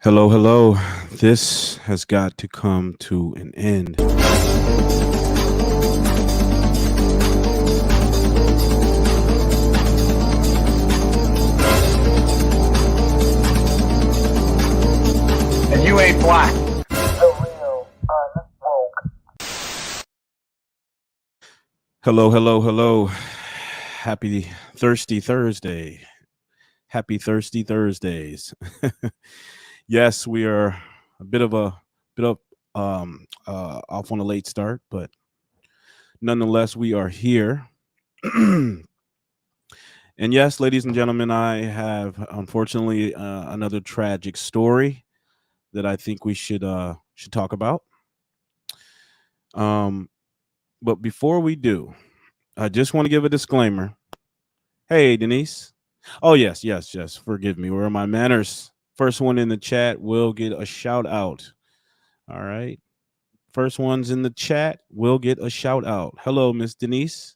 Hello, hello. This has got to come to an end. And you ain't black. Hello, hello, hello. Happy Thirsty Thursday. Happy Thirsty Thursdays. Yes, we are a bit of off on a late start, but nonetheless, we are here. And yes, ladies and gentlemen, I have unfortunately another tragic story that I think we should talk about. Um, but before we do, I just want to give a disclaimer. Hey, Denise. Oh, yes, yes, yes. Forgive me. Where are my manners? First one in the chat will get a shout out. All right. First ones in the chat will get a shout out. Hello, Miss Denise.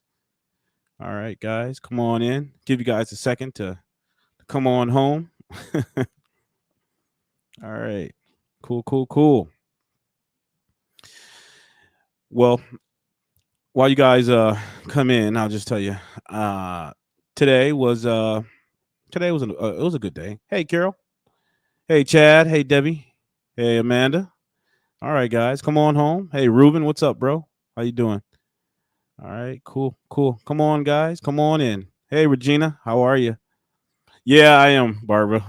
All right, guys, come on in. Give you guys a second to come on home. All right. Cool, cool, cool. Well, while you guys come in, I'll just tell you today was today was it was a good day. Hey, Carol. Hey, Chad. Hey, Debbie. Hey, Amanda. All right, guys, come on home. Hey, Ruben, what's up, bro? How you doing? All right, cool, cool. Come on, guys, come on in. Hey, Regina, how are you? Yeah, I am, Barbara.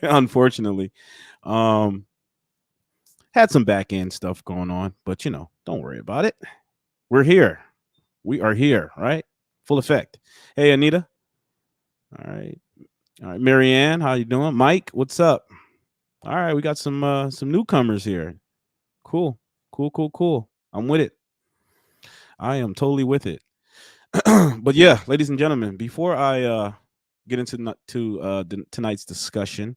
Unfortunately, um, had some back end stuff going on, but don't worry about it. We're here. We are here, right? Full effect. Hey, Anita. All right, all right, Marianne, how you doing? Mike, what's up? All right, we got some newcomers here. Cool, cool, cool, cool. I'm with it. I am totally with it. But yeah, ladies and gentlemen, before I get into tonight's discussion,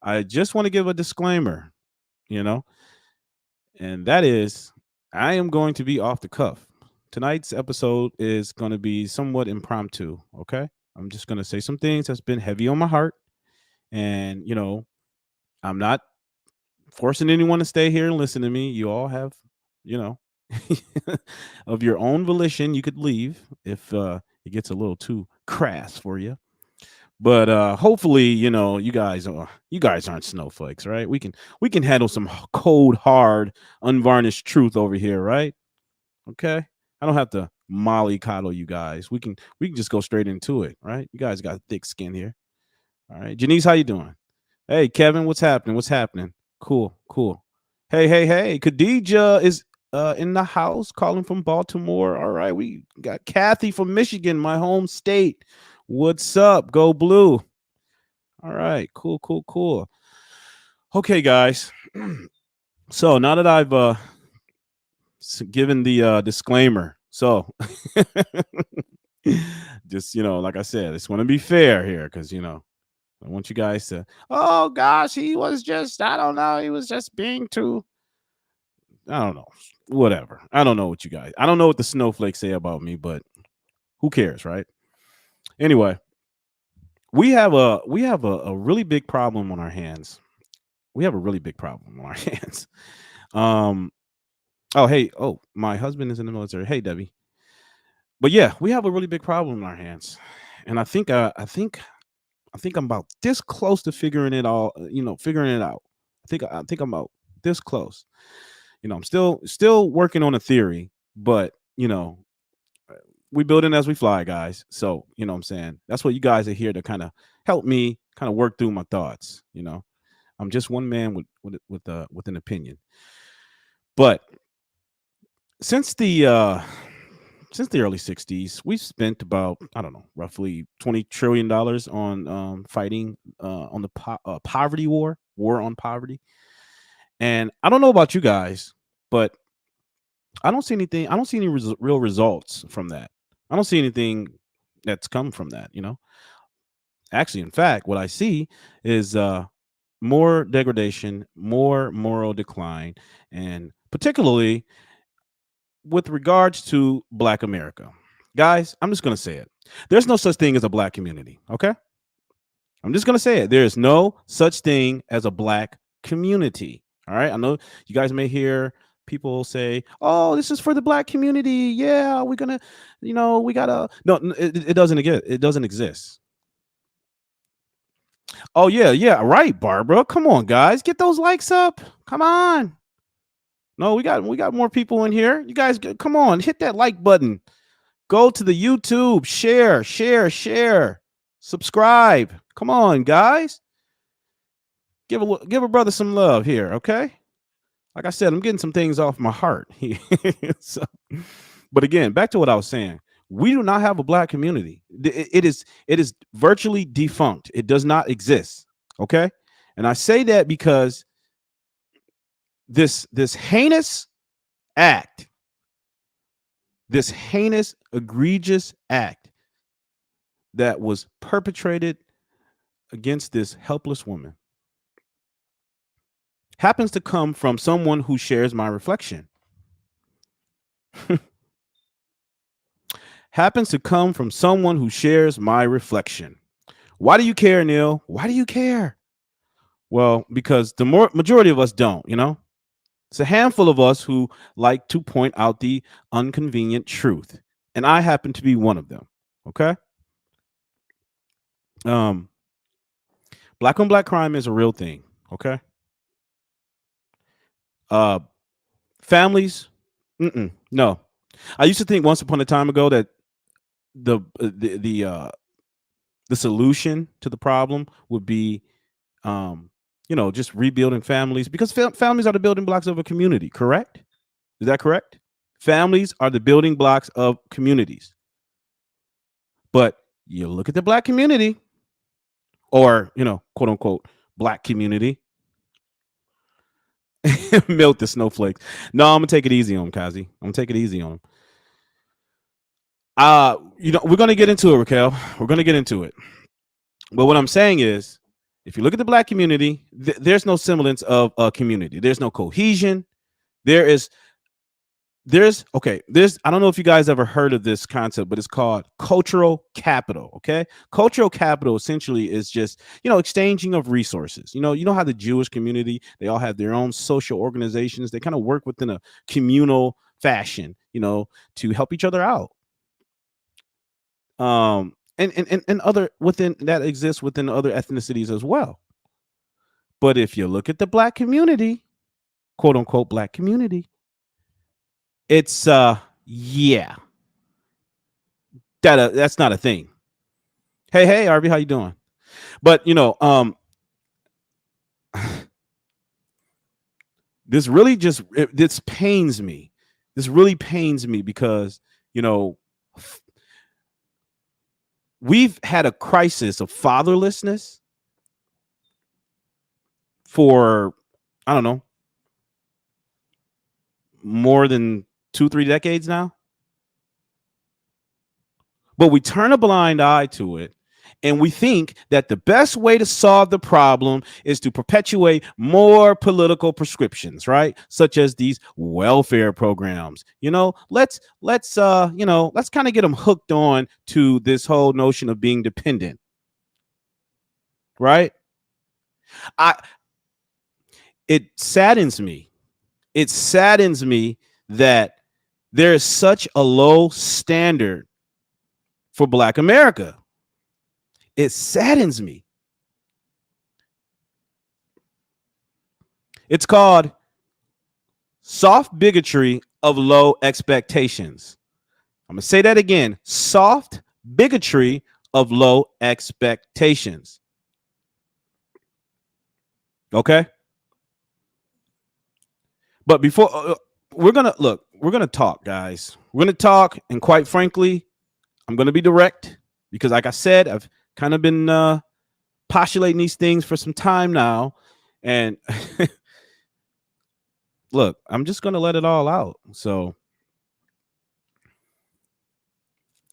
I just want to give a disclaimer, you know, and that is I am going to be off the cuff. Tonight's episode is going to be somewhat impromptu. Okay, I'm just going to say some things that's been heavy on my heart, and I'm not forcing anyone to stay here and listen to me. You all have, you know, of your own volition, you could leave if it gets a little too crass for you. But hopefully, you guys aren't snowflakes, right? We can handle some cold, hard, unvarnished truth over here, right? Okay. I don't have to mollycoddle you guys. We can just go straight into it, right? You guys got thick skin here. All right. Janice, how you doing? Hey, Kevin, what's happening? What's happening? Cool, cool. Hey, hey, hey. Khadija is in the house calling from Baltimore. All right. We got Kathy from Michigan, my home state. What's up? Go blue. All right. Cool, cool, cool. Okay, guys. So now that I've given the disclaimer, so just like I said, I just want to be fair here because I want you guys to, oh gosh, he was just, I don't know, he was just being too, I don't know, whatever. I don't know what you guys, I don't know what the snowflakes say about me, but who cares, right? Anyway, we have a really big problem on our hands. We have a really big problem on our hands. Um, oh hey, oh my husband is in the military. Hey Debbie, but yeah, we have a really big problem in our hands, and I think I'm about this close to figuring it all, figuring it out. I think I'm about this close. I'm still working on a theory, but we building as we fly, guys. So what I'm saying, that's what you guys are here to kind of help me kind of work through my thoughts. I'm just one man with an opinion. But since the early 60s, we've spent about, I don't know, roughly $20 trillion on fighting on the poverty war on poverty. And I don't know about you guys, but I don't see anything. I don't see any real results from that. I don't see anything that's come from that. Actually, in fact, what I see is more degradation, more moral decline, and particularly with regards to Black America. Guys, I'm just going to say it. There's no such thing as a Black community. Okay. I'm just going to say it. There is no such thing as a Black community. All right. I know you guys may hear people say, "Oh, this is for the black community. Yeah, we're gonna, we gotta." No, it doesn't exist. It doesn't exist. Oh yeah, yeah, right, Barbara. Come on, guys, get those likes up. Come on. No, we got more people in here. You guys, come on, hit that like button. Go to the YouTube, share, share, share, subscribe. Come on, guys. Give a brother some love here, okay? Like I said, I'm getting some things off my heart. So, but again, back to what I was saying. We do not have a black community. It is virtually defunct. It does not exist. Okay, and I say that because this heinous act, this heinous, egregious act that was perpetrated against this helpless woman happens to come from someone who shares my reflection. Happens to come from someone who shares my reflection. Why do you care, Neil? Why do you care? Well, because the majority of us don't, It's a handful of us who like to point out the inconvenient truth. And I happen to be one of them. Okay? Um, black on black crime is a real thing. Okay? Uh, families, no. I used to think once upon a time ago that the solution to the problem would be just rebuilding families, because families are the building blocks of a community, correct? Is that correct? Families are the building blocks of communities. But you look at the black community, or, quote unquote, black community. Melt the snowflakes. No, I'm gonna take it easy on him, Kazi. I'm gonna take it easy on him. We're gonna get into it, Raquel. We're gonna get into it. But what I'm saying is, if you look at the black community, there's no semblance of a community. There's no cohesion. There's I don't know if you guys ever heard of this concept, but it's called cultural capital. Okay. Cultural capital essentially is just, exchanging of resources. You know how the Jewish community, they all have their own social organizations. They kind of work within a communal fashion, to help each other out. And other within that exists within other ethnicities as well. But if you look at the black community, quote unquote, black community, it's yeah, that's not a thing. Hey, Arby, how you doing? But this really this pains me. This really pains me because we've had a crisis of fatherlessness for, I don't know, more than 2-3 decades now. But we turn a blind eye to it, and we think that the best way to solve the problem is to perpetuate more political prescriptions, right? Such as these welfare programs. Let's kind of get them hooked on to this whole notion of being dependent, right? It saddens me. It saddens me that there is such a low standard for Black America. It saddens me. It's called soft bigotry of low expectations. I'm going to say that again. Soft bigotry of low expectations. Okay? But before we're going to talk, guys. We're going to talk, and quite frankly, I'm going to be direct because, like I said, I've kind of been postulating these things for some time now. And look, I'm just going to let it all out. So,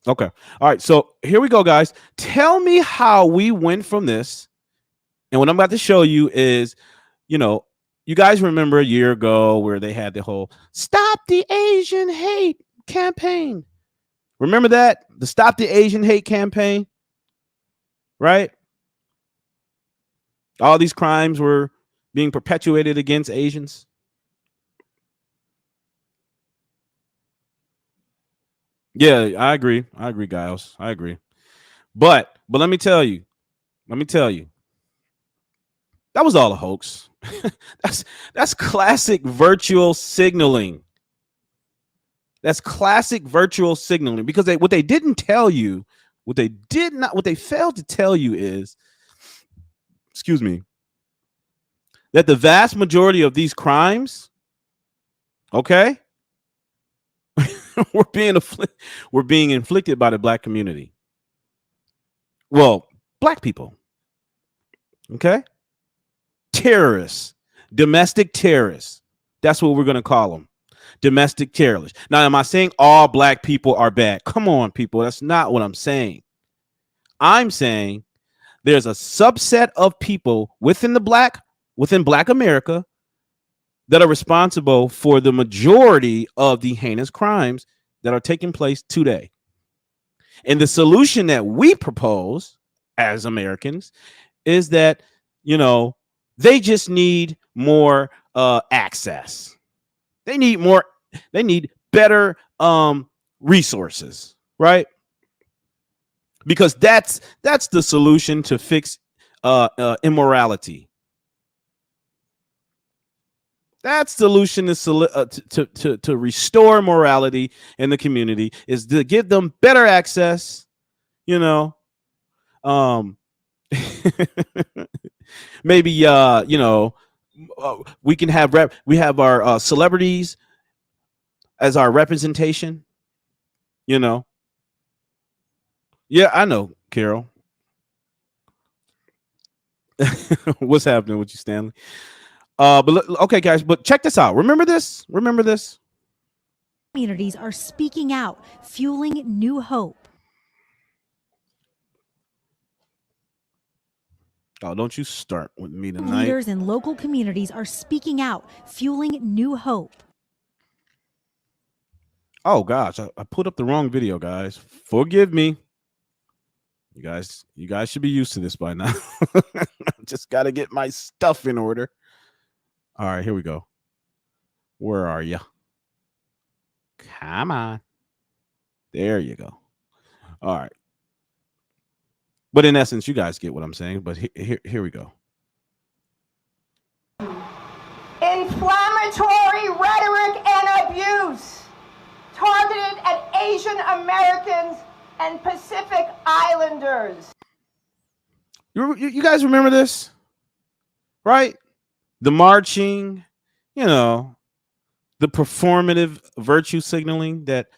okay. All right. So here we go, guys. Tell me how we went from this. And what I'm about to show you is, you guys remember a year ago where they had the whole Stop the Asian Hate campaign. Remember that? The Stop the Asian Hate campaign, right? All these crimes were being perpetuated against Asians? Yeah, I agree. I agree, Giles. I agree. But let me tell you, that was all a hoax. that's classic virtual signaling. That's classic virtual signaling because what they didn't tell you, what they failed to tell you is, excuse me, that the vast majority of these crimes, okay, were being inflicted by the black community. Well, black people, okay, terrorists, domestic terrorists. That's what we're going to call them. Domestic terrorists. Now, am I saying all black people are bad? Come on, people. That's not what I'm saying. I'm saying there's a subset of people within black America that are responsible for the majority of the heinous crimes that are taking place today. And the solution that we propose as Americans is that, they just need more access. They need better resources, right? Because that's the solution to fix immorality. That's the solution to restore morality in the community is to give them better access. Maybe we can have our celebrities as our representation. Yeah, I know, Carol. What's happening with you, Stanley? But okay, guys, but check this out. Remember this. Communities are speaking out, fueling new hope. Oh, don't you start with me tonight. Leaders in local communities are speaking out, fueling new hope. Oh gosh, I put up the wrong video, guys. Forgive me. You guys should be used to this by now. Just got to get my stuff in order. All right, here we go. Where are you? Come on. There you go. All right. But in essence, you guys get what I'm saying. But here we go. Inflammatory rhetoric and abuse targeted at Asian Americans and Pacific Islanders. You guys remember this? Right? The marching, the performative virtue signaling that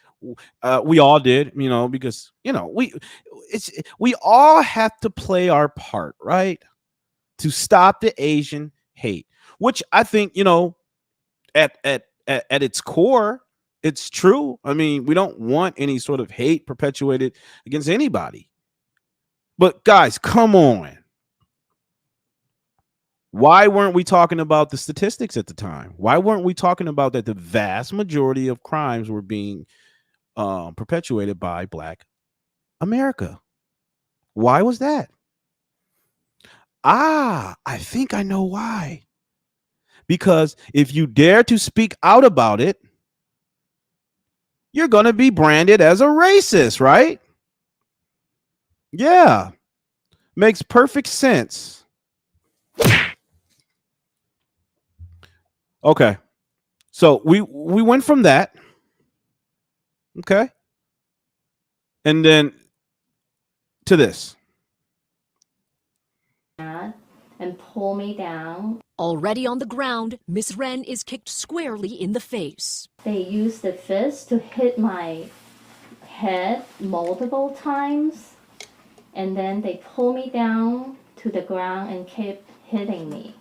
we all did, because we all have to play our part, right, to stop the Asian hate, which I think at its core, it's true. I mean, we don't want any sort of hate perpetuated against anybody. But guys, come on. Why weren't we talking about the statistics at the time? Why weren't we talking about that the vast majority of crimes were being perpetuated by Black America? Why was that? I think I know why. Because if you dare to speak out about it, you're going to be branded as a racist, right? Yeah. Makes perfect sense. Okay. So we went from that. Okay. And then to this. And pull me down. Already on the ground, Miss Wren is kicked squarely in the face. They used the fist to hit my head multiple times, and then they pull me down to the ground and keep hitting me,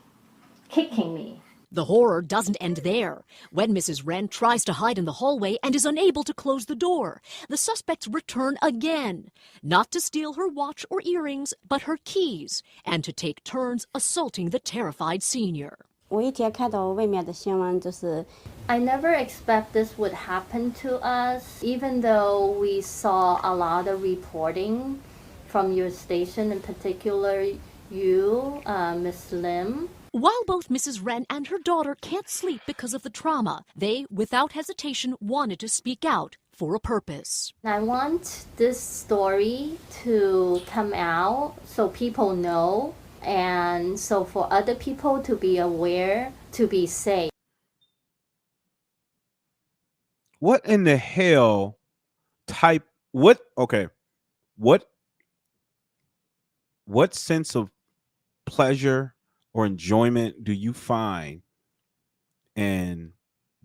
kicking me. The horror doesn't end there. When Mrs. Wren tries to hide in the hallway and is unable to close the door, the suspects return again, not to steal her watch or earrings, but her keys, and to take turns assaulting the terrified senior. I never expect this would happen to us, even though we saw a lot of reporting from your station in particular. you, Miss Lim. While both Mrs. Wren and her daughter can't sleep because of the trauma, they, without hesitation, wanted to speak out for a purpose. I want this story to come out so people know, and so for other people to be aware, to be safe. What in the hell type? What? Okay. What sense of pleasure or enjoyment do you find in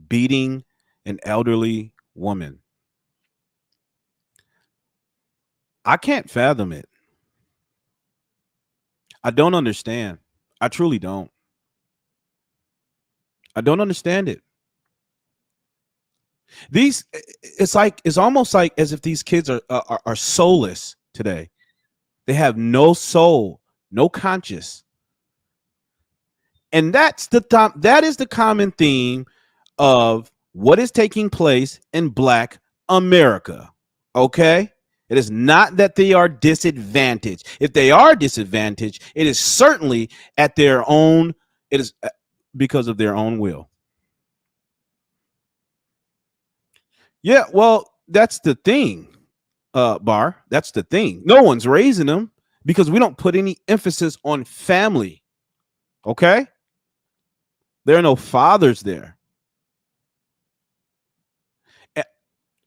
beating an elderly woman? I can't fathom it. I don't understand. I truly don't. I don't understand it. It's almost like as if these kids are soulless today. They have no soul, no conscience. And that is the common theme of what is taking place in Black America. Okay? It is not that they are disadvantaged. If they are disadvantaged, it is certainly at their own, it is because of their own will. Yeah, well, that's the thing, Bar. That's the thing. No one's raising them because we don't put any emphasis on family. Okay? There are no fathers there.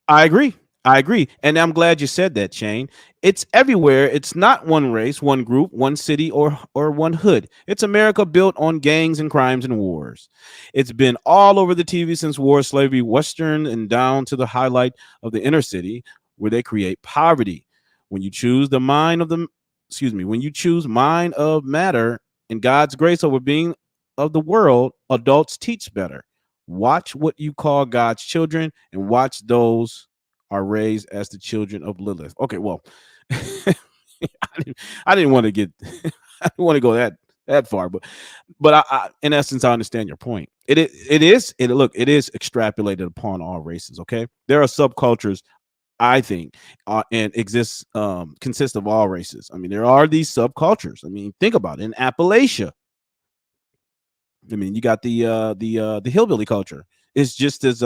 I agree. I agree. And I'm glad you said that, Shane. It's everywhere. It's not one race, one group, one city, or one hood. It's America built on gangs and crimes and wars. It's been all over the TV since war, slavery, Western, and down to the highlight of the inner city where they create poverty. When you choose the mind of when you choose mind of matter and God's grace over being of the world, adults teach better. Watch what you call God's children and watch those are raised as the children of Lilith. Okay, well, I didn't want to get I didn't want to go that far, but I in essence I understand your point. It is extrapolated upon all races. Okay, there are subcultures I think and consist of all races. I mean, there are these subcultures. I mean, think about it. In Appalachia, I mean, you got the hillbilly culture. It's just as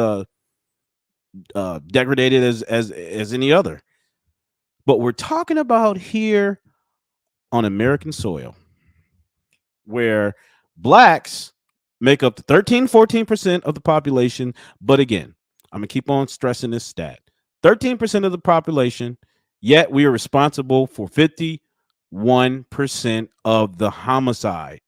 degraded as any other. But we're talking about here on American soil, where blacks make up the 13-14% of the population. But again, I'm gonna keep on stressing this stat: 13% of the population. Yet we are responsible for 51% of the homicide.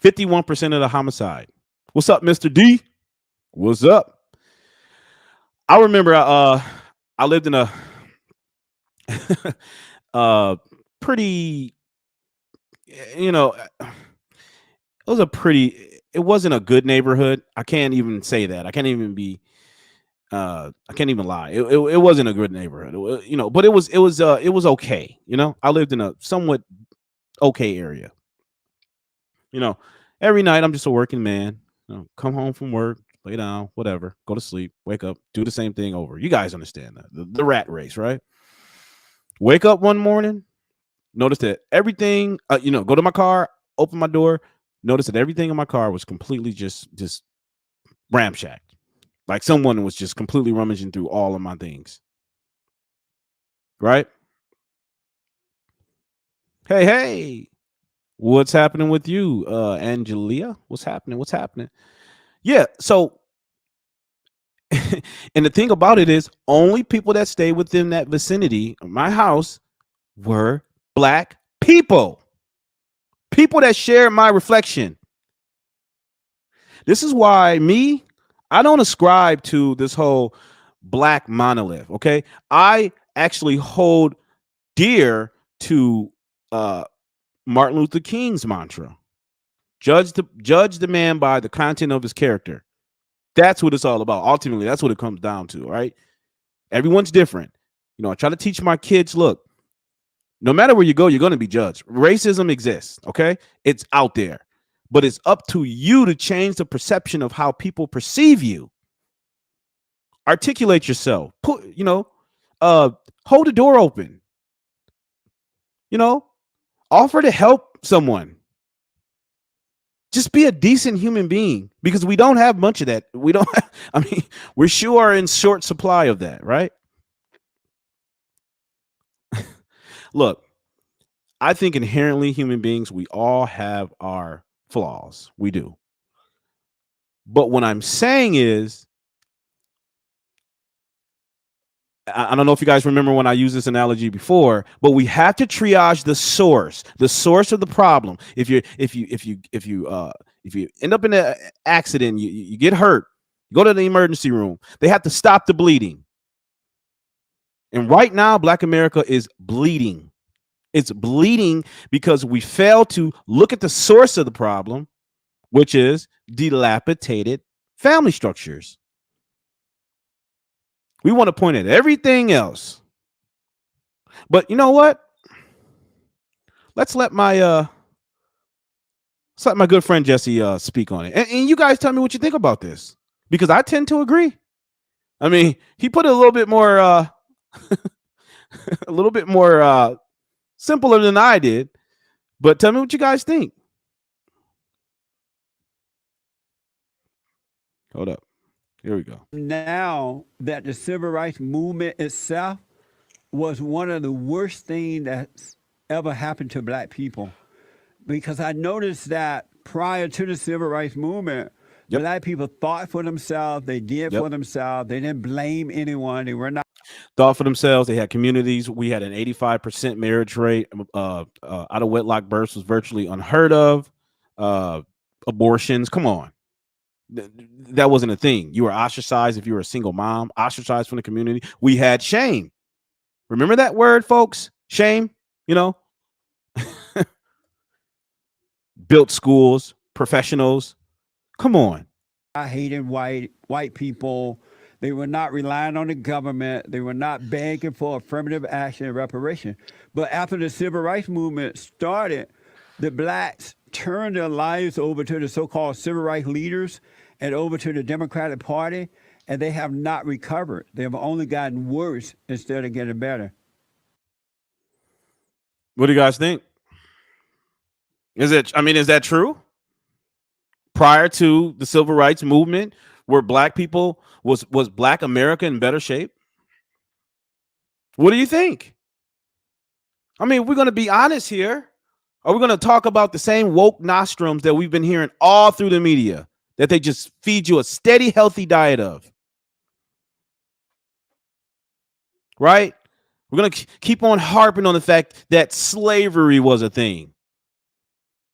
51% of the homicide. What's up, Mr. D? What's up? I remember I lived in a pretty, you know, it wasn't a good neighborhood. I can't even say that. I can't even lie. It wasn't a good neighborhood, but it was okay. I lived in a somewhat okay area. Every night I'm just a working man. Come home from work, lay down, whatever, go to sleep, wake up, do the same thing over. You guys understand that. The rat race, right? Wake up one morning, notice that everything, go to my car, open my door, notice that everything in my car was completely just ramshacked. Like someone was just completely rummaging through all of my things. Right? Hey, what's happening with you, Angelia? What's happening? Yeah, so and the thing about it is only people that stay within that vicinity of my house were black people that share my reflection. This is why I don't ascribe to this whole black monolith. Okay, I actually hold dear to Martin Luther King's mantra: judge the man by the content of his character. That's what it's all about. Ultimately, that's what it comes down to, right? Everyone's different. I try to teach my kids, look, no matter where you go, you're going to be judged. Racism exists, okay? It's out there. But it's up to you to change the perception of how people perceive you. Articulate yourself. Hold the door open. You know, offer to help someone. Just be a decent human being, because we don't have much of that. We don't have, I mean, we sure are in short supply of that, right? Look, I think inherently human beings, we all have our flaws. We do. But what I'm saying is, I don't know if you guys remember when I used this analogy before, but we have to triage the source of the problem. If you end up in an accident, you get hurt, you go to the emergency room, they have to stop the bleeding. And right now, Black America is bleeding. It's bleeding because we fail to look at the source of the problem, which is dilapidated family structures. We want to point at everything else. But you know what? Let's let my good friend Jesse speak on it. And you guys tell me what you think about this, because I tend to agree. I mean, he put it a little bit more simpler than I did. But tell me what you guys think. Hold up. Here we go. Now that the civil rights movement itself was one of the worst things that's ever happened to Black people. Because I noticed that prior to the civil rights movement, Black people thought for themselves, they did for themselves, they didn't blame anyone, they were not thought for themselves. They had communities. We had an 85% marriage rate. Out of wedlock births was virtually unheard of. Abortions, come on. That wasn't a thing. You were ostracized if you were a single mom, ostracized from the community. We had shame. Remember that word, folks? Shame, you know? Built schools, professionals. Come on. I hated white people. They were not relying on the government. They were not begging for affirmative action and reparation. But after the civil rights movement started, the Blacks turned their lives over to the so-called civil rights leaders and over to the Democratic Party, and they have not recovered. They have only gotten worse instead of getting better. What do you guys think? Is that true? Prior to the civil rights movement, were Black people, was Black America in better shape? What do you think? I mean, we're going to be honest here. Are we going to talk about the same woke nostrums that we've been hearing all through the media, that they just feed you a steady, healthy diet of? Right? We're going to keep on harping on the fact that slavery was a thing.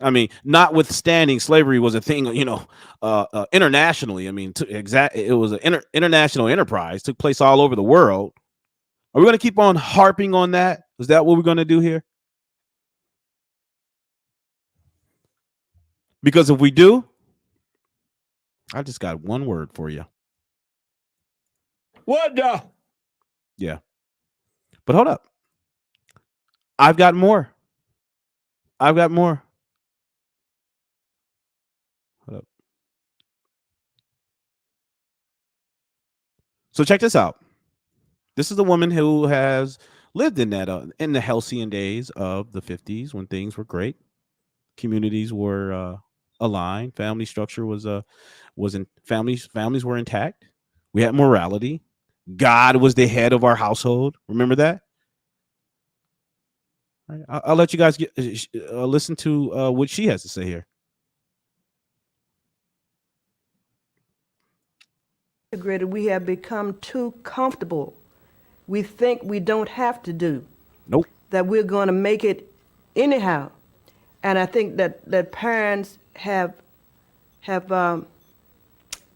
I mean, notwithstanding slavery was a thing, internationally. I mean, it was an international enterprise, took place all over the world. Are we going to keep on harping on that? Is that what we're going to do here? Because if we do, I just got one word for you. What the? Yeah. But hold up. I've got more. Hold up. So check this out. This is a woman who has lived in that in the halcyon days of the 50s, when things were great. Communities were aligned. Family structure was in families were intact. We had morality. God was the head of our household. Remember that? All right, I'll let you guys listen to what she has to say here. We have become too comfortable. We think we don't have to do. Nope. That we're going to make it anyhow. And I think that parents have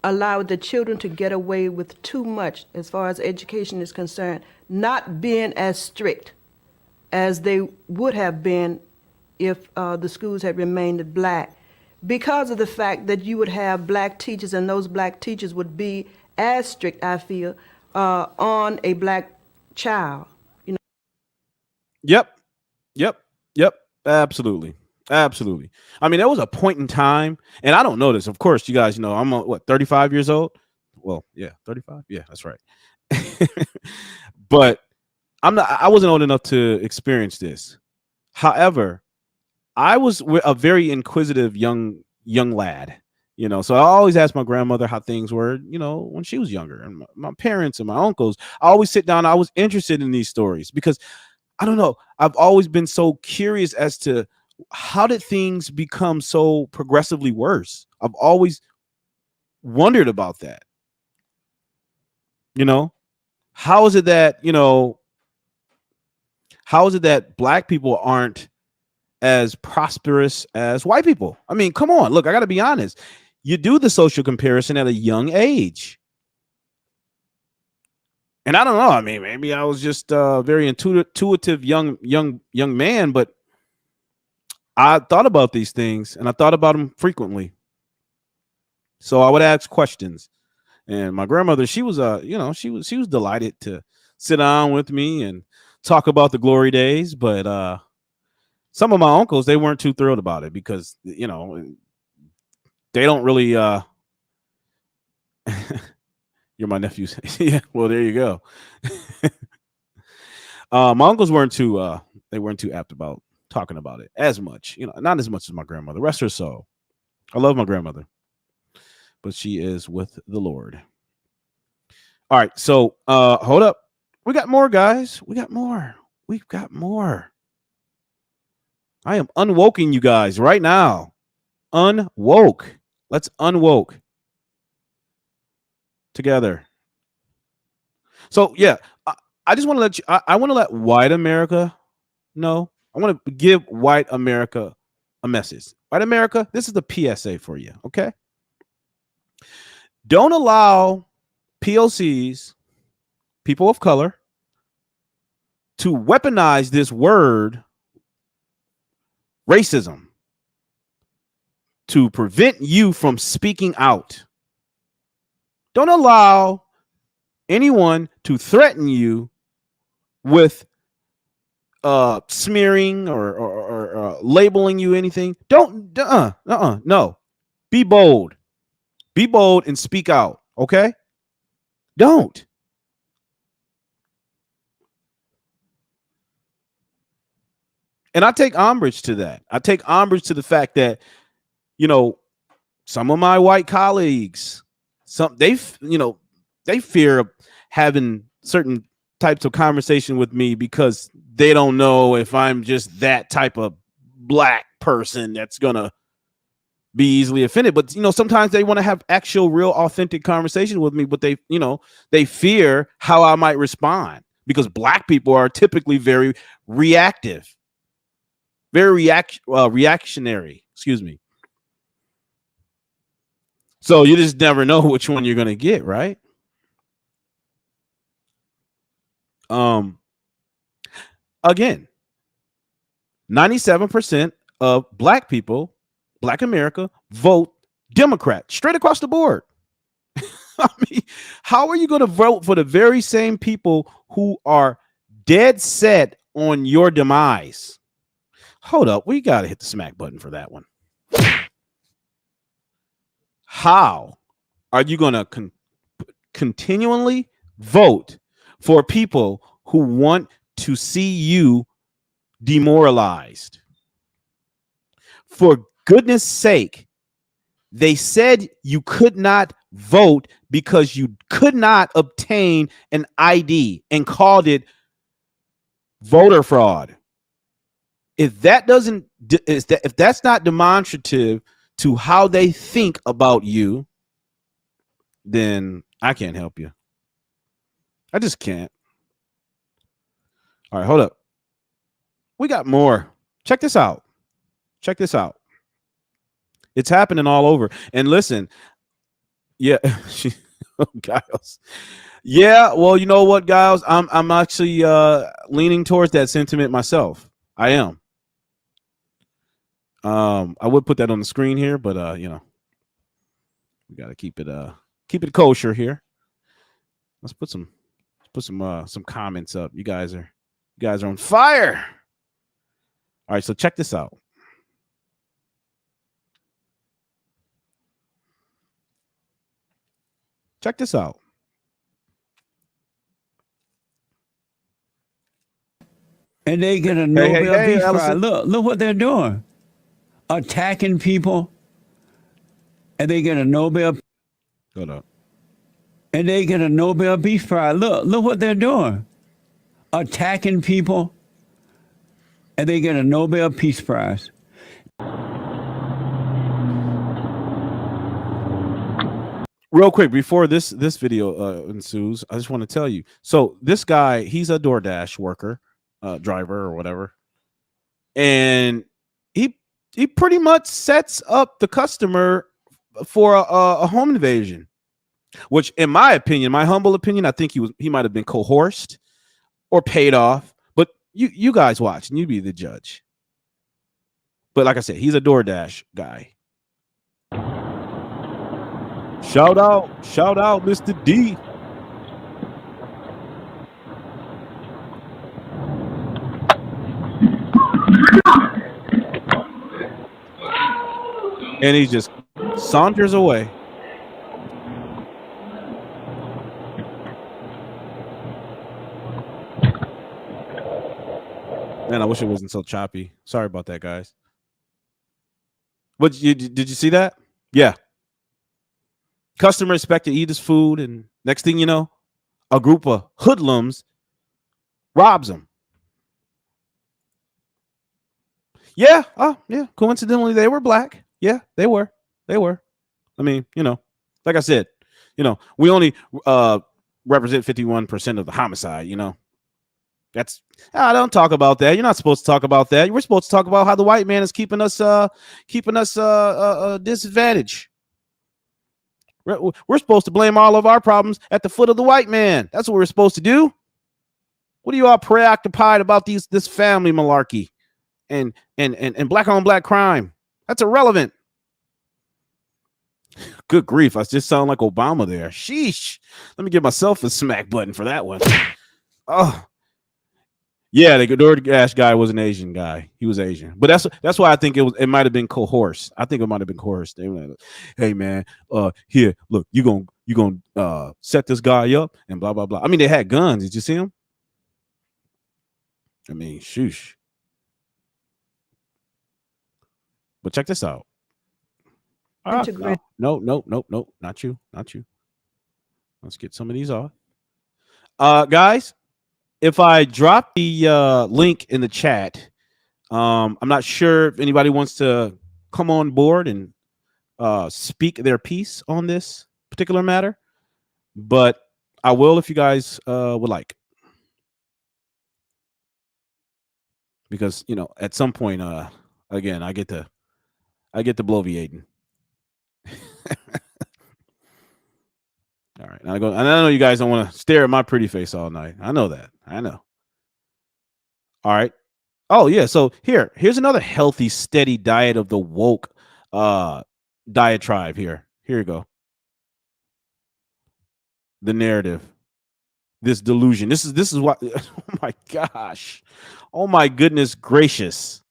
allowed the children to get away with too much as far as education is concerned, not being as strict as they would have been if the schools had remained Black, because of the fact that you would have Black teachers, and those Black teachers would be as strict, I feel, on a Black child. You know. Yep. Absolutely. I mean, there was a point in time, and I don't know this. Of course, you guys know I'm 35 years old. Well, yeah, 35. Yeah, that's right. But I wasn't old enough to experience this. However, I was a very inquisitive young lad, so I always asked my grandmother how things were, when she was younger, and my parents and my uncles. I always sit down. I was interested in these stories because I don't know. I've always been so curious as to how did things become so progressively worse. I've always wondered about that. You know, how is it that how is it that black people aren't as prosperous as white people? I mean, come on. Look, I got to be honest. You do the social comparison at a young age. And I don't know. I mean, maybe I was just a very intuitive young man, but I thought about these things and I thought about them frequently. So I would ask questions. And my grandmother, she was she was delighted to sit down with me and talk about the glory days, but some of my uncles, they weren't too thrilled about it because they don't really you're my nephew. Yeah, well, there you go. My uncles weren't too they weren't too apt about talking about it as much, not as much as my grandmother. Rest her soul. I love my grandmother, but she is with the Lord. All right, so hold up. We got more, guys. We got more. We've got more. I am unwoking you guys right now. Unwoke. Let's unwoke together. So yeah, I just want to let you. I want to let white America know. I want to give white America a message. White America, this is the PSA for you. Okay. Don't allow POCs, people of color, to weaponize this word racism to prevent you from speaking out. Don't allow anyone to threaten you with smearing or labeling you anything. Don't no. Be bold. Be bold and speak out. Okay? Don't. And I take umbrage to that. I take umbrage to the fact that, some of my white colleagues, they fear having certain types of conversation with me because they don't know if I'm just that type of black person that's gonna be easily offended. But sometimes they want to have actual, real, authentic conversation with me, but they fear how I might respond because black people are typically very reactive, very reactionary. Excuse me. So you just never know which one you're gonna get, right? Again, 97% of black people, black America, vote Democrat straight across the board. I mean, how are you going to vote for the very same people who are dead set on your demise? Hold up, we got to hit the smack button for that one. How are you going to continually vote for people who want to see you demoralized? For goodness sake, they said you could not vote because you could not obtain an ID and called it voter fraud. If that's not demonstrative to how they think about you, then I can't help you. I just can't. All right, hold up. We got more. Check this out. Check this out. It's happening all over. And listen, yeah, Giles. Yeah, well, you know what, Giles? I'm actually leaning towards that sentiment myself. I am. I would put that on the screen here, but we got to keep it kosher here. Let's put some comments up. You guys are on fire. All right, so check this out. Check this out. And they get a Hey, Nobel hey, Peace Prize. Allison. Look what they're doing. Attacking people. And they get a Nobel. Hold up. And they get a Nobel Peace Prize. Look what they're doing. Attacking people. And they get a Nobel Peace Prize. Real quick before this video ensues, I just want to tell you. So this guy, he's a DoorDash worker, driver or whatever, and he pretty much sets up the customer for a home invasion. Which, in my opinion, my humble opinion, I think he might have been coerced or paid off. But you guys watch and you be the judge. But like I said, he's a DoorDash guy. Shout out, Mr. D. And he just saunters away. Man, I wish it wasn't so choppy. Sorry about that, guys. But did you see that? Yeah. Customer expected to eat his food, and next thing you know, a group of hoodlums robs him. Yeah, yeah. Coincidentally, they were black. Yeah, they were. I mean, like I said, we only represent 51% of the homicide. Don't talk about that. You're not supposed to talk about that. We're supposed to talk about how the white man is keeping us disadvantaged. We're supposed to blame all of our problems at the foot of the white man. That's what we're supposed to do. What are you all preoccupied about this family malarkey and black on black crime? That's irrelevant. Good grief. I just sound like Obama there. Sheesh. Let me give myself a smack button for that one. Oh. Yeah, the DoorDash guy was an Asian guy. He was Asian, but that's why I think it might have been coerced. I think it might have been coerced. They were like, hey man, here, look, you gonna set this guy up and blah blah blah. I mean, they had guns. Did you see them? I mean, shoosh. But check this out. No, not you. Let's get some of these off. Guys. If I drop the link in the chat, I'm not sure if anybody wants to come on board and speak their piece on this particular matter, but I will if you guys would like. Because, at some point, again, I get to bloviating. All right. And I know you guys don't want to stare at my pretty face all night. I know that. I know. All right. Oh, yeah. So here's another healthy, steady diet of the woke diatribe here. Here you go. The narrative. This delusion. This is what oh my gosh. Oh my goodness gracious.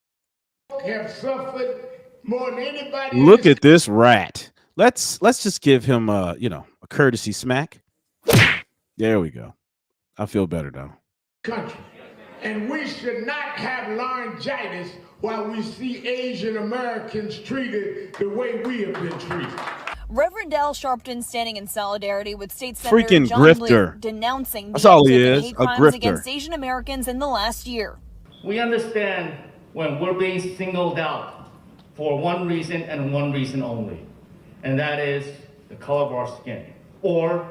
Have suffered more than anybody. Look at this rat. Let's just give him a courtesy smack. There we go. I feel better now. Country. And we should not have laryngitis while we see Asian Americans treated the way we have been treated. Reverend Al Sharpton standing in solidarity with State Senator Freaking John grifter. Blair, denouncing That's all he the is, hate a crimes grifter. against Asian Americans in the last year. We understand when we're being singled out for one reason and one reason only, and that is the color of our skin, or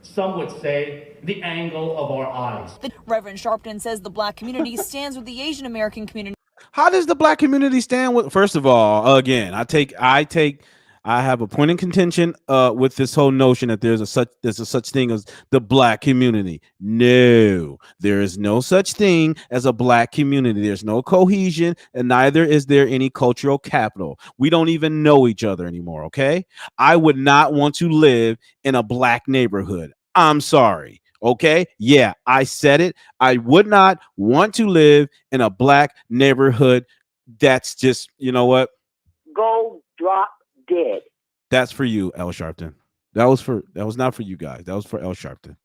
some would say the angle of our eyes. Reverend Sharpton says the black community stands with the Asian American community. How does the black community stand with? First of all, again, I have a point in contention with this whole notion that there's a such thing as the black community. No, there is no such thing as a black community. There's no cohesion, and neither is there any cultural capital. We don't even know each other anymore. Okay, I would not want to live in a black neighborhood. I'm sorry. Okay. Yeah, I said it. I would not want to live in a black neighborhood. That's just, you know what? Go drop dead. That's for you, L. Sharpton. That was not for you guys. That was for L. Sharpton.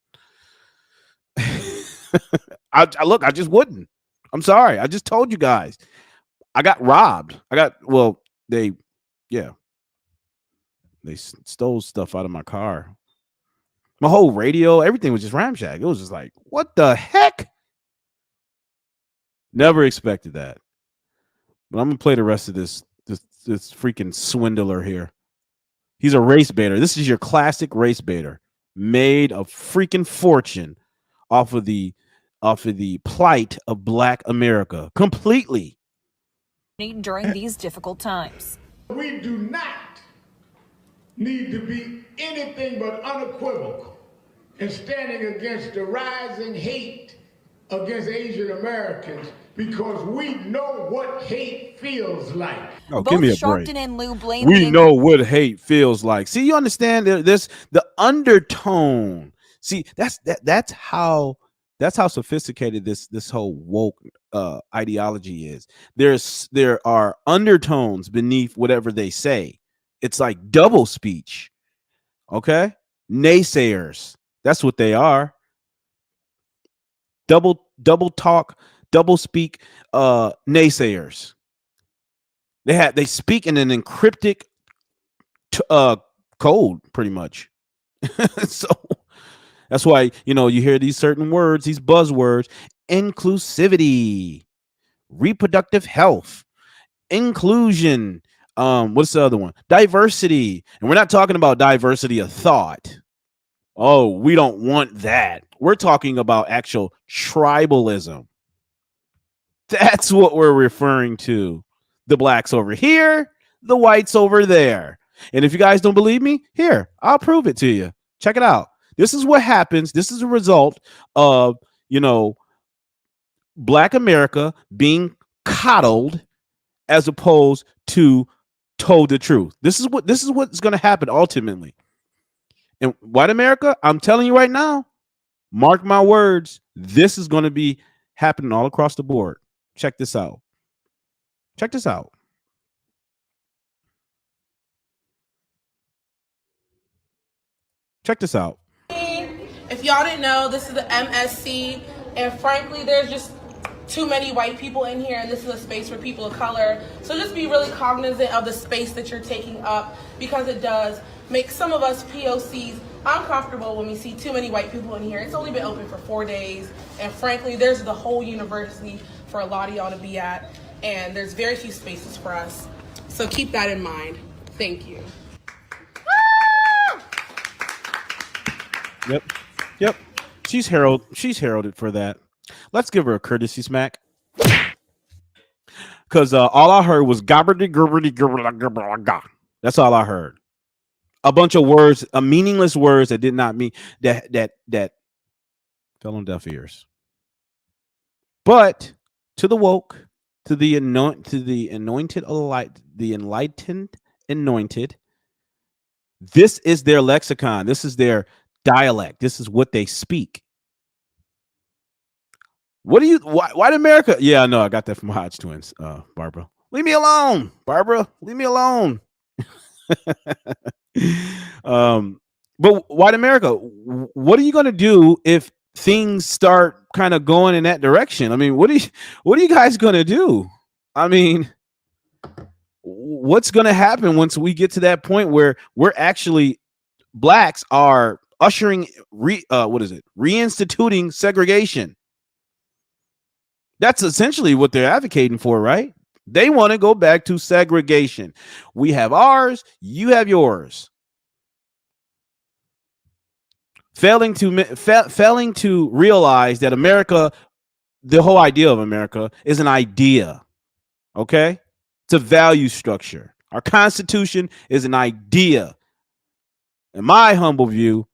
I just wouldn't. I'm sorry. I just told you guys. I got robbed. They stole stuff out of my car. My whole radio, everything was just ramshack. It was just like, what the heck? Never expected that. But I'm gonna play the rest of this freaking swindler here. He's a race baiter. This is your classic race baiter. Made a freaking fortune off of the plight of Black America completely. During these difficult times. We do not need to be anything but unequivocal in standing against the rising hate against Asian Americans, because we know what hate feels like. Oh, give me a break. And Lou blame we know what hate feels like. See, you understand this, the undertone. See, that's how sophisticated this whole woke ideology is. There are undertones beneath whatever they say. It's like double speech. Okay? Naysayers. That's what they are. Double talk, double speak naysayers. They speak in an encrypted code pretty much. So that's why, you hear these certain words, these buzzwords: inclusivity, reproductive health, inclusion, what's the other one? Diversity. And we're not talking about diversity of thought. Oh, we don't want that. We're talking about actual tribalism. That's what we're referring to. The blacks over here, the whites over there. And if you guys don't believe me, here, I'll prove it to you. Check it out. This is what happens. This is a result of, Black America being coddled as opposed to told the truth. This is what's going to happen ultimately. And white America, I'm telling you right now, mark my words, this is going to be happening all across the board. Check this out. Check this out. Check this out. If y'all didn't know, this is the MSC, and frankly, there's just too many white people in here, and this is a space for people of color. So just be really cognizant of the space that you're taking up, because it does make some of us POCs uncomfortable when we see too many white people in here. It's only been open for 4 days, and frankly, there's the whole university for a lot of y'all to be at, and there's very few spaces for us. So keep that in mind. Thank you. Yep. She's heralded for that. Let's give her a courtesy smack. Because all I heard was gobberdy. That's all I heard. A bunch of words, meaningless words that did not mean that fell on deaf ears. But to the woke, to the anointed, the enlightened, anointed, this is their lexicon. This is their dialect. This is what they speak. White America? Yeah, I know. I got that from Hodge Twins, Barbara. Leave me alone, Barbara. Leave me alone. But white America, what are you going to do if things start kind of going in that direction? I mean, what are you guys going to do? I mean, what's going to happen once we get to that point where we're actually, blacks are ushering reinstituting segregation? That's essentially what they're advocating for, right? They want to go back to segregation. We have ours, you have yours. Failing to realize that America, the whole idea of America, is an idea. Okay? It's a value structure. Our Constitution is an idea. In my humble view,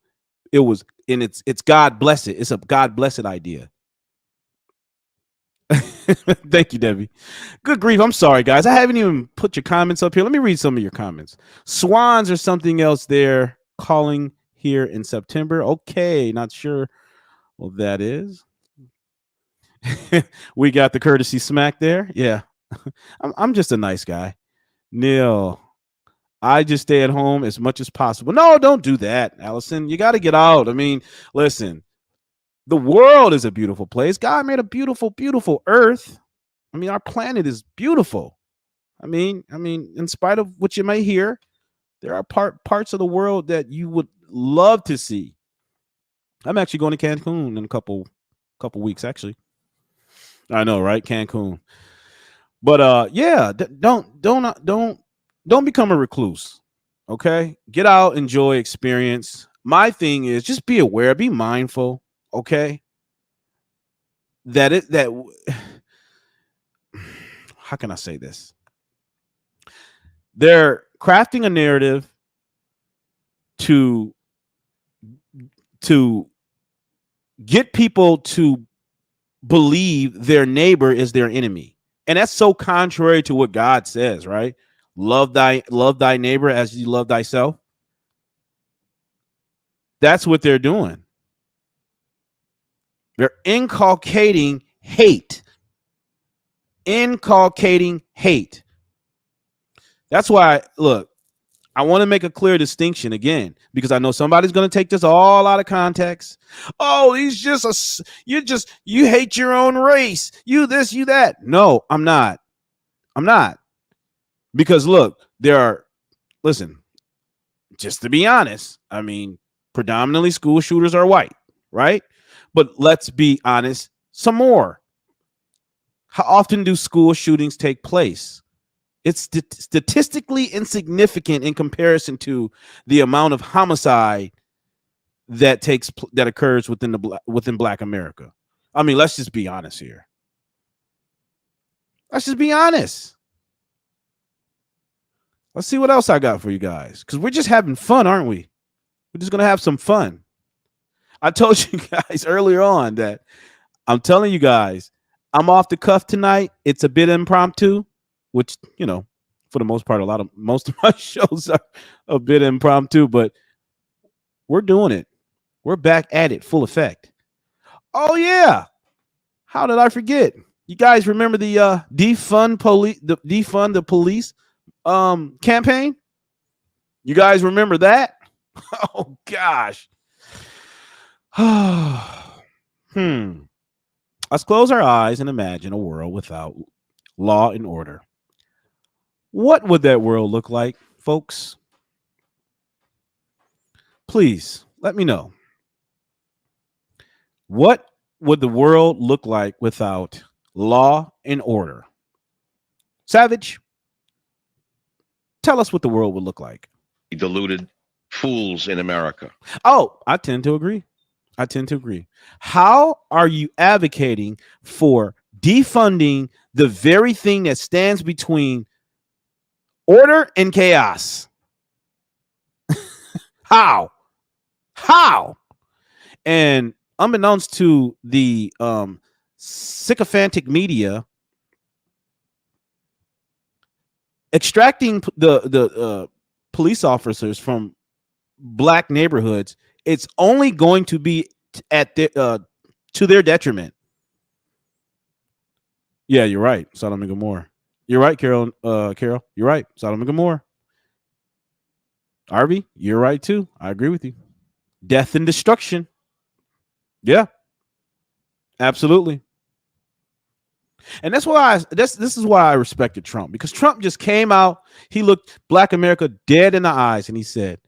it's God blessed. It's a God blessed idea. Thank you, Debbie. Good grief. I'm sorry, guys. I haven't even put your comments up here. Let me read some of your comments. Swans or something else there calling here in September. Okay, not sure what that is. We got the courtesy smack there. Yeah. I'm just a nice guy. Neil, I just stay at home as much as possible. No, don't do that, Allison. You got to get out. I mean, listen, The world is a beautiful place. God made a beautiful, beautiful earth. I mean, our planet is beautiful. I mean, in spite of what you may hear, there are parts of the world that you would love to see. I'm actually going to Cancun in a couple weeks, actually. I know, right? Cancun. But yeah, don't become a recluse. Okay? Get out, enjoy, experience. My thing is just be aware, be mindful, okay? That how can I say this? They're crafting a narrative to get people to believe their neighbor is their enemy. And that's so contrary to what God says, right? Love thy neighbor as you love thyself. That's what they're doing. They're inculcating hate. Inculcating hate. That's why, look, I want to make a clear distinction again, because I know somebody's going to take this all out of context. Oh, you hate your own race. You this, you that. No, I'm not. I'm not. Because look, listen, just to be honest, I mean, predominantly school shooters are white, right? But let's be honest some more. How often do school shootings take place? It's statistically insignificant in comparison to the amount of homicide that occurs within Black America. I mean, let's just be honest here. Let's just be honest. Let's see what else I got for you guys, because we're just having fun, aren't we? We're just gonna have some fun. I told you guys earlier on that I'm telling you guys, I'm off the cuff tonight. It's a bit impromptu, which, for the most part, most of my shows are a bit impromptu, but we're doing it. We're back at it full effect. Oh yeah. How did I forget? You guys remember the defund the police campaign? You guys remember that? Oh gosh. Let's close our eyes and imagine a world without law and order. What would that world look like, folks? Please let me know. What would the world look like without law and order? Savage, tell us what the world would look like. Deluded fools in America. Oh, I tend to agree. How are you advocating for defunding the very thing that stands between order and chaos? How? And unbeknownst to the sycophantic media, extracting the police officers from Black neighborhoods, it's only going to be to their detriment. Yeah, you're right, Sodom and Gomorrah. You're right, Carol. Carol, you're right, Sodom and Gomorrah. Harvey, you're right too. I agree with you. Death and destruction. Yeah, absolutely. And that's why this is why I respected Trump, because Trump just came out. He looked Black America dead in the eyes and he said,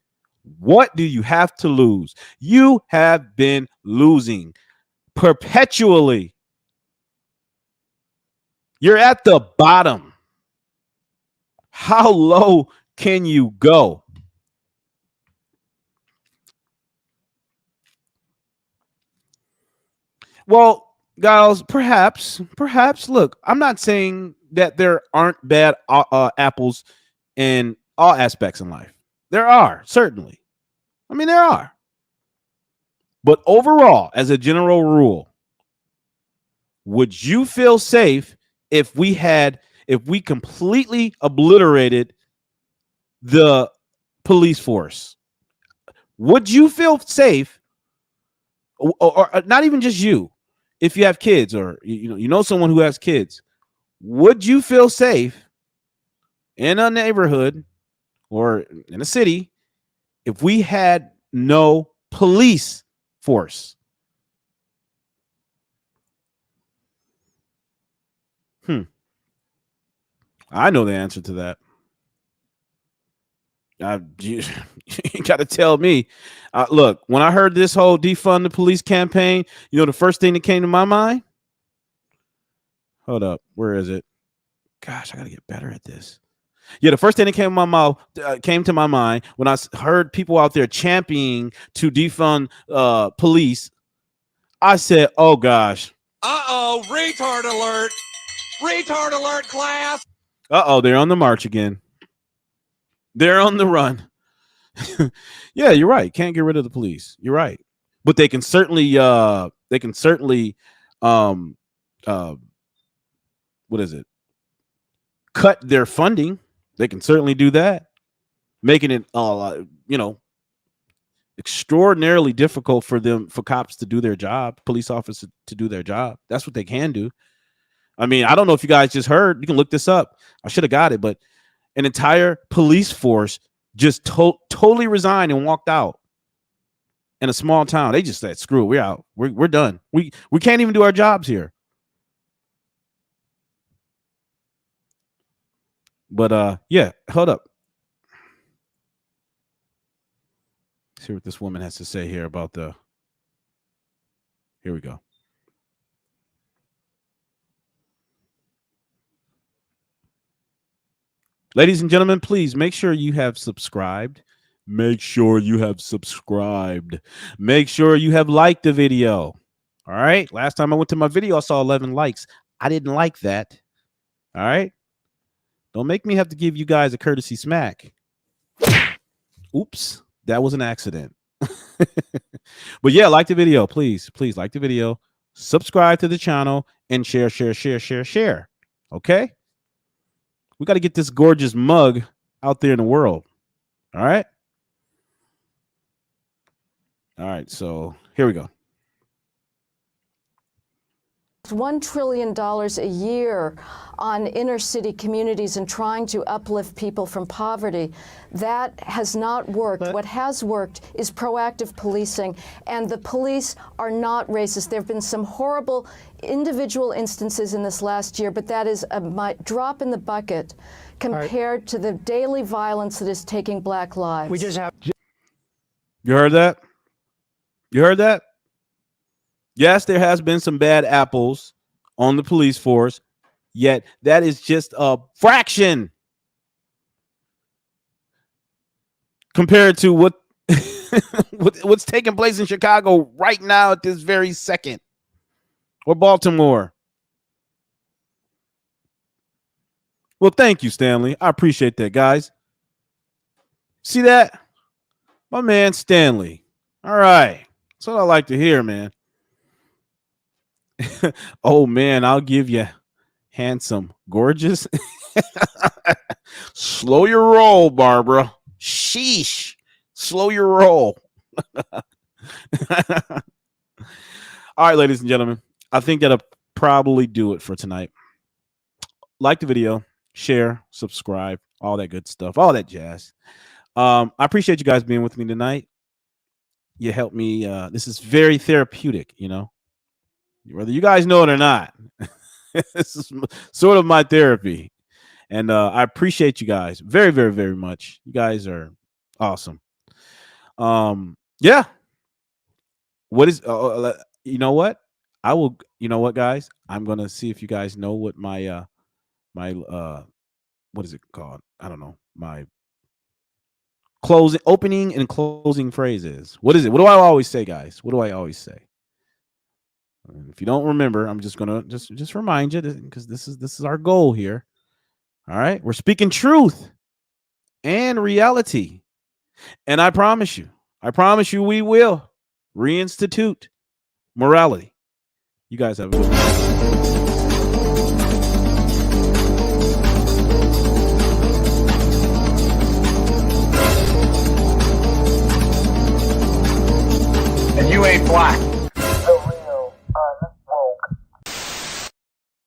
"What do you have to lose? You have been losing perpetually. You're at the bottom. How low can you go?" Well, guys, perhaps, look, I'm not saying that there aren't bad apples in all aspects in life. There are, certainly. I mean, there are. But overall, as a general rule, would you feel safe if we completely obliterated the police force? Would you feel safe, or not even just you, if you have kids, or you know someone who has kids? Would you feel safe in a neighborhood or in a city if we had no police force? I know the answer to that. You got to tell me. Look, when I heard this whole defund the police campaign, you know the first thing that came to my mind? Hold up. Where is it? Gosh, I got to get better at this. Yeah, the first thing that came to my mind when I heard people out there championing to defund police, I said, oh, gosh. Uh-oh, retard alert. Retard alert, class. Uh-oh, they're on the march again. They're on the run. Yeah, you're right. Can't get rid of the police. You're right. But they can certainly what is it? Cut their funding. They can certainly do that, making it extraordinarily difficult for cops to do their job, police officers to do their job. That's what they can do. I mean, I don't know if you guys just heard. You can look this up. I should have got it, but an entire police force just totally resigned and walked out in a small town. They just said, "Screw it, we're out. We're done. We can't even do our jobs here." But yeah, hold up. Let's hear what this woman has to say here about the. Here we go. Ladies and gentlemen, please make sure you have subscribed. Make sure you have subscribed. Make sure you have liked the video. All right. Last time I went to my video, I saw 11 likes. I didn't like that. All right. Don't make me have to give you guys a courtesy smack. Oops. That was an accident. But yeah, like the video. Please like the video. Subscribe to the channel and share. Okay. We got to get this gorgeous mug out there in the world. All right. All right. So here we go. $1 trillion a year on inner city communities and trying to uplift people from poverty. That has not worked. What has worked is proactive policing, and the police are not racist. There have been some horrible individual instances in this last year, but that is a drop in the bucket compared to the daily violence that is taking Black lives. We just have. You heard that? You heard that? Yes, there has been some bad apples on the police force, yet that is just a fraction compared to what's taking place in Chicago right now at this very second, or Baltimore. Well, thank you, Stanley. I appreciate that, guys. See that? My man, Stanley. All right. That's what I like to hear, man. Oh, man, I'll give you handsome, gorgeous. Slow your roll, Barbara. Sheesh. Slow your roll. All right, ladies and gentlemen, I think that'll probably do it for tonight. Like the video, share, subscribe, all that good stuff, all that jazz. I appreciate you guys being with me tonight. You helped me. This is very therapeutic, you know, whether you guys know it or not. This is sort of my therapy. And I appreciate you guys very, very, very much. You guys are awesome. Yeah. What is, you know what? I will, you know what, guys? I'm going to see if you guys know what my, what is it called? I don't know. My opening and closing phrase is. What is it? What do I always say, guys? What do I always say? And if you don't remember, I'm just gonna just remind you, because this is our goal here. All right, we're speaking truth and reality, and I promise you, we will reinstitute morality. You guys have a good one.